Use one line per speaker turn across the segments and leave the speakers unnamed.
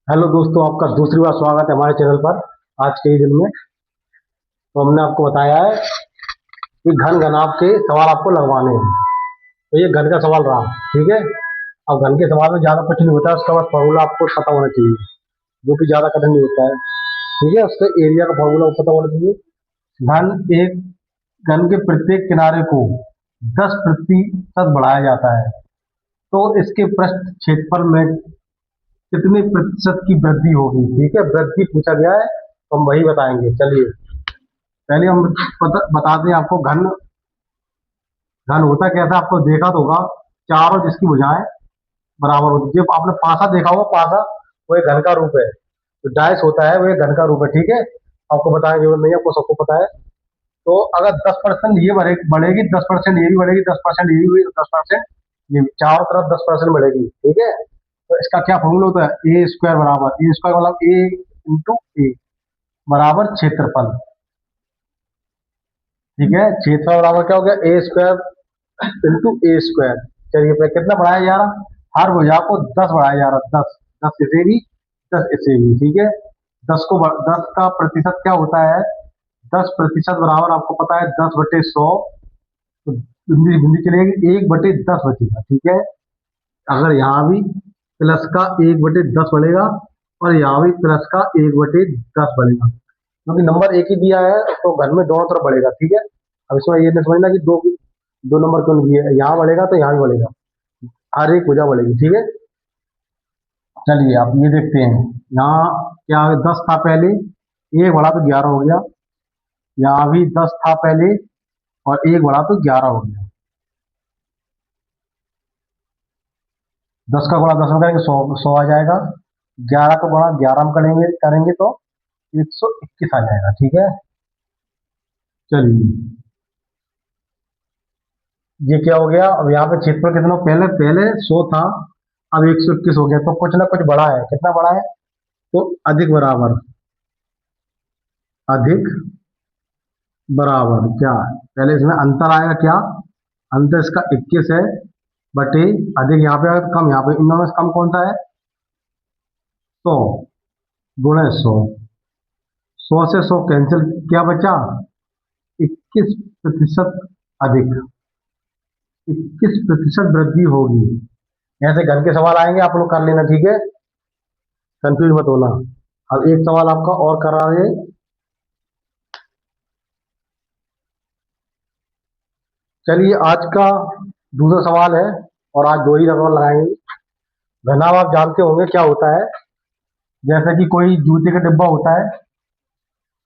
Hello दोस्तों, आपका दूसरी बार स्वागत है हमारे चैनल पर। आज के ही दिन में तो हमने आपको बताया है कि घन घनाभ के सवाल आपको लगवाने हैं। तो ये घन का सवाल रहा, ठीक है। अब घन के सवाल में ज़्यादा कुछ नहीं होता है, उसका बस फॉर्मूला आपको पता होना चाहिए, जो कि ज़्यादा कठिन नहीं होता है, ठीक है। उसके एरिया का फॉर्मूला पता होना चाहिए। घन एक घन के प्रत्येक किनारे को 10% बढ़ाया जाता है, तो इसके पृष्ठ क्षेत्रफल में कितने प्रतिशत की वृद्धि होगी, ठीक है। वृद्धि पूछा गया है तो हम वही बताएंगे। चलिए पहले हम बताते हैं आपको घन घन होता कैसा। आपको देखा तो होगा, चारों जिसकी भुजाएं बराबर होती है। जब आपने पासा देखा होगा, पासा वो एक घन का रूप है। जो डायस होता है वो एक घन का रूप है, ठीक है। आपको बताने की जरूरत नहीं है, आपको सबको पता है। तो अगर 10% ये बढ़ेगी, 10% ये भी बढ़ेगी, 10% ये भी, 10% ये भी, चारों तरफ 10% बढ़ेगी, ठीक है। तो इसका क्या फॉर्मूला होता है, ए स्क्वायर बराबर, ए स्क्वायर मतलब ए इंटू ए बराबर क्षेत्रफल, ठीक है। क्षेत्रफल बराबर क्या हो गया, ए स्क्वायर इंटू ए स्क्वायर। चलिए पे कितना बढ़ाया जा रहा, हर भुजा को 10 बढ़ाया जा रहा, 10 10 इसे भी, 10 इसे भी, ठीक है। 10 का प्रतिशत क्या होता है, 10% बराबर आपको पता है 10/100। तो बिंदी बिंदी चलेगी, 1/10 बचेगा, ठीक है। अगर यहाँ भी प्लस का 1/10 बढ़ेगा और यहाँ भी प्लस का 1/10 बढ़ेगा, क्योंकि नंबर एक ही दिया है तो घर में दोनों तरफ बढ़ेगा, ठीक है। अब इसमें ये नहीं समझना कि दो दो नंबर क्यों नहीं दिए, यहाँ बढ़ेगा तो यहाँ भी बढ़ेगा, हर एक भुजा बढ़ेगी, ठीक है। चलिए अब ये देखते हैं, यहाँ क्या 10 था पहले, एक बढ़ा तो 11 हो गया। यहाँ भी 10 था पहले और एक बढ़ा तो 11 हो गया। 10 का गुणा 10 में करेंगे 100 आ जाएगा। 11 का गुणा 11 में करेंगे करेंगे तो 121 आ जाएगा, ठीक है। चलिए ये क्या हो गया, अब यहाँ पे क्षेत्रफल कितना, पहले पहले 100 था, अब 121 हो गया, तो कुछ ना कुछ बड़ा है। कितना बड़ा है, तो अधिक बराबर, अधिक बराबर क्या, पहले इसमें अंतर आएगा क्या, अंतर इसका 21 है बटे, अधिक यहाँ पे आएगा तो कम, यहाँ पे इन दोनों में से कम कौन सा है, 100 गुणे 100, 100 से 100 कैंसिल, क्या बचा, 21% अधिक, 21% वृद्धि होगी। ऐसे घर के सवाल आएंगे, आप लोग कर लेना, ठीक है। कंफ्यूज मत होना। अब एक सवाल आपका और करा रहे। चलिए आज का दूसरा सवाल है, और आज दो ही रकम लगाएंगे। घनाभ आप जानते होंगे क्या होता है, जैसे कि कोई जूते का डिब्बा होता है,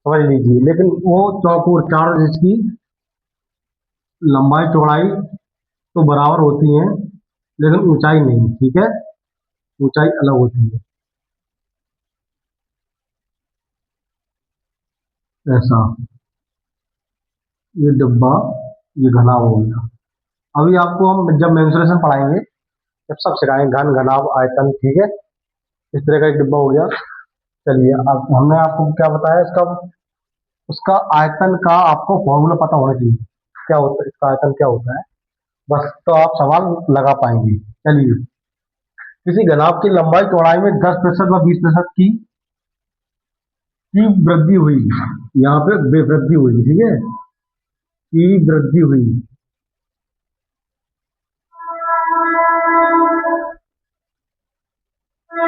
समझ लीजिए, लेकिन वो चौकोर, चार जिसकी लंबाई चौड़ाई तो बराबर होती है, लेकिन ऊंचाई नहीं, ठीक है। ऊंचाई अलग होती है, ऐसा। ये डिब्बा, ये घनाभ हो गया। अभी आपको हम जब मेंसुरेशन पढ़ाएंगे, जब सब सिखाएंगे, घन घनाभ आयतन, ठीक है। इस तरह का एक डिब्बा हो गया। चलिए अब हमने आपको क्या बताया, इसका उसका आयतन का आपको फॉर्मूला पता होना चाहिए, क्या होता है इसका आयतन क्या होता है, बस तो आप सवाल लगा पाएंगे। चलिए, किसी घनाभ की लंबाई चौड़ाई में 10% व 20% की वृद्धि हुई, यहाँ पे वृद्धि हुई, ठीक है, की वृद्धि हुई,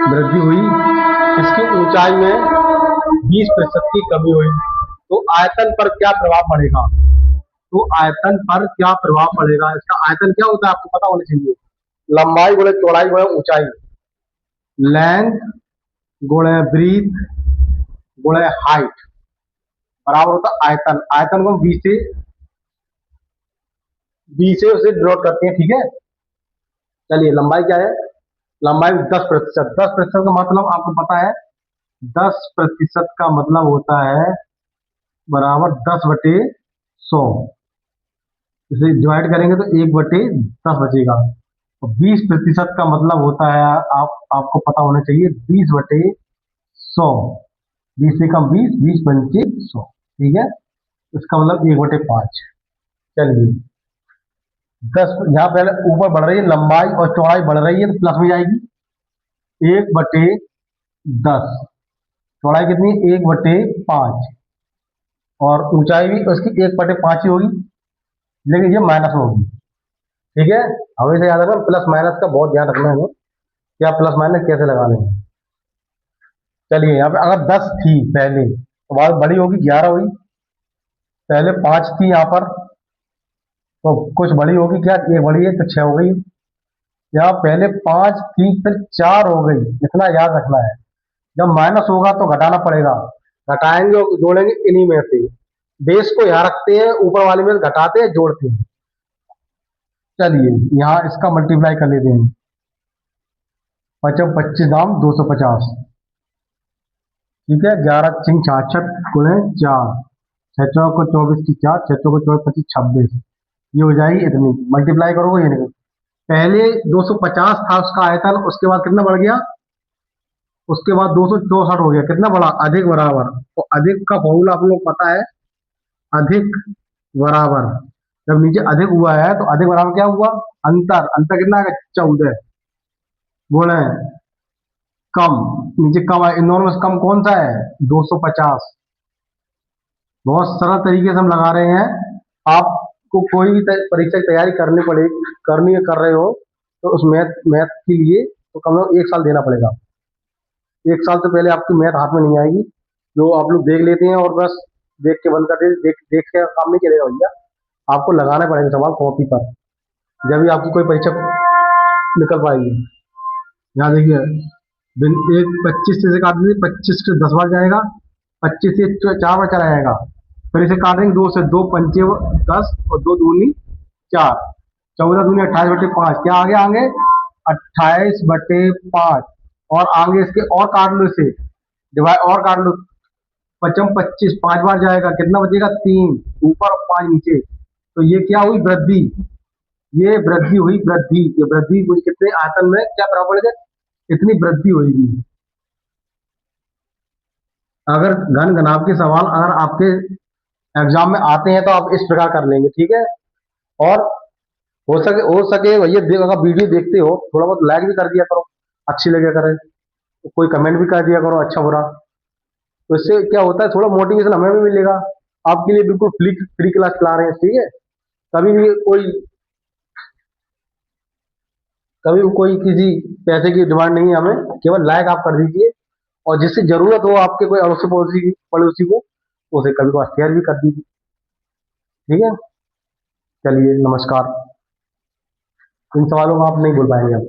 वृद्धि हुई, इसकी ऊंचाई में 20% की कमी हुई, तो आयतन पर क्या प्रभाव पड़ेगा, तो आयतन पर क्या प्रभाव पड़ेगा, इसका आयतन क्या होता है आपको पता होना चाहिए, लंबाई गुणे चौड़ाई गुणे ऊंचाई, लेंथ गुणे ब्रीथ गुणे हाइट बराबर होता है आयतन। आयतन को बी से उसे डिनोट करते हैं, ठीक है। चलिए लंबाई क्या है, लंबाई 10%, 10% का मतलब आपको पता है, 10% का मतलब होता है बराबर 10/100, इसे डिवाइड करेंगे तो 1/10 बचेगा। और 20% का मतलब होता है, आपको पता होना चाहिए, 20/100, 20 से कम 20, 20 × 100, ठीक है। इसका मतलब 1/5। चलिए 10, यहाँ पहले ऊपर बढ़ रही है लंबाई और चौड़ाई बढ़ रही है, तो प्लस में जाएगी, 1/1000 10। चौड़ाई कितनी, 1/5, और ऊंचाई भी उसकी 1/5 ही होगी, लेकिन ये माइनस में होगी। ठीक है, हमेशा याद रखना, प्लस माइनस का बहुत ध्यान रखना है हमें, क्या प्लस माइनस कैसे लगाने हैं। चलिए, यहाँ पे अगर 10 थी पहले तो बाद बड़ी होगी 11 हुई, पहले 5 थी यहाँ पर तो कुछ बड़ी होगी, क्या ये बड़ी है तो 6 हो गई। यहाँ पहले 5 थी फिर 4 हो गई, इतना याद रखना है। जब माइनस होगा तो घटाना पड़ेगा, घटाएंगे और जोड़ेंगे इन्हीं में से। बेस को यहाँ रखते हैं, ऊपर वाले में घटाते हैं जोड़ते हैं। चलिए यहाँ इसका मल्टीप्लाई कर लेते हैं, 25 दाम 250। ठीक है, 11 छिंग 66 गुणे 4, 6 चौक को 24 की 4, 6 चौक को 24 25 26, ये हो जाएगी इतनी। मल्टीप्लाई करोगे ये नहीं, पहले 250 था उसका आयतन, उसके बाद कितना बढ़ गया, उसके बाद 264 हो गया, कितना बढ़ा, अधिक बराबर। तो अधिक का फॉर्मूला आप लोग पता है, अधिक बराबर, जब नीचे अधिक हुआ है तो अधिक बराबर क्या हुआ, अंतर, अंतर कितना है 14 गुणे कम, नीचे कम है, इन दोनों में से कम कौन सा है 250। बहुत सरल तरीके से हम लगा रहे हैं। आपको कोई भी परीक्षा की तैयारी करनी है, कर रहे हो तो उस मैथ मैथ के लिए तो कम से कम 1 साल देना पड़ेगा। 1 साल से पहले आपकी मैथ हाथ में नहीं आएगी, जो आप लोग देख लेते हैं और बस देख के बंद कर देते, देख के काम नहीं चलेगा भैया, आपको लगाने पड़ेंगे सवाल कॉपी पर, जब भी आपकी कोई परीक्षा निकल पाएगी। यहाँ देखिए, एक 25 से काट दीजिए, 25 से 10 बार जाएगा, 25 से 4 बार चला जाएगा, फिर इसे काटेंगे 2 से, 2 पंचे 10 और 2 दूनी 4, 14 दूनी 28/5, क्या आगे आगे 28/5, और आगे इसके और काट लो, इसे डिवाइड और काट लो, 25 25 5 बार जाएगा, कितना बचेगा 3 ऊपर और 5 नीचे, तो ये क्या हुई वृद्धि, ये वृद्धि हुई, वृद्धि, ये वृद्धि हुई कितने आयतन में, क्या बराबर है, इतनी वृद्धि होगी। अगर घन घनाभ के सवाल अगर आपके एग्जाम में आते हैं तो आप इस प्रकार कर लेंगे, ठीक है। और हो सके भैया अगर वीडियो देखते हो थोड़ा बहुत लाइक भी कर दिया करो, अच्छी लगे करे तो कोई कमेंट भी कर दिया करो, अच्छा बुरा, तो इससे क्या होता है थोड़ा मोटिवेशन हमें भी मिलेगा। आपके लिए बिल्कुल फ्री फ्री क्लास चला रहे हैं, ठीक है। कभी भी कोई किसी पैसे की डिमांड नहीं है हमें, केवल लाइक आप कर दीजिए, और जिससे जरूरत हो आपके कोई अड़ोसी पड़ोसी को, तो उसे कभी बार शेयर भी कर दीजिए, ठीक है। चलिए नमस्कार, इन सवालों को आप नहीं भूल पाएंगे आप।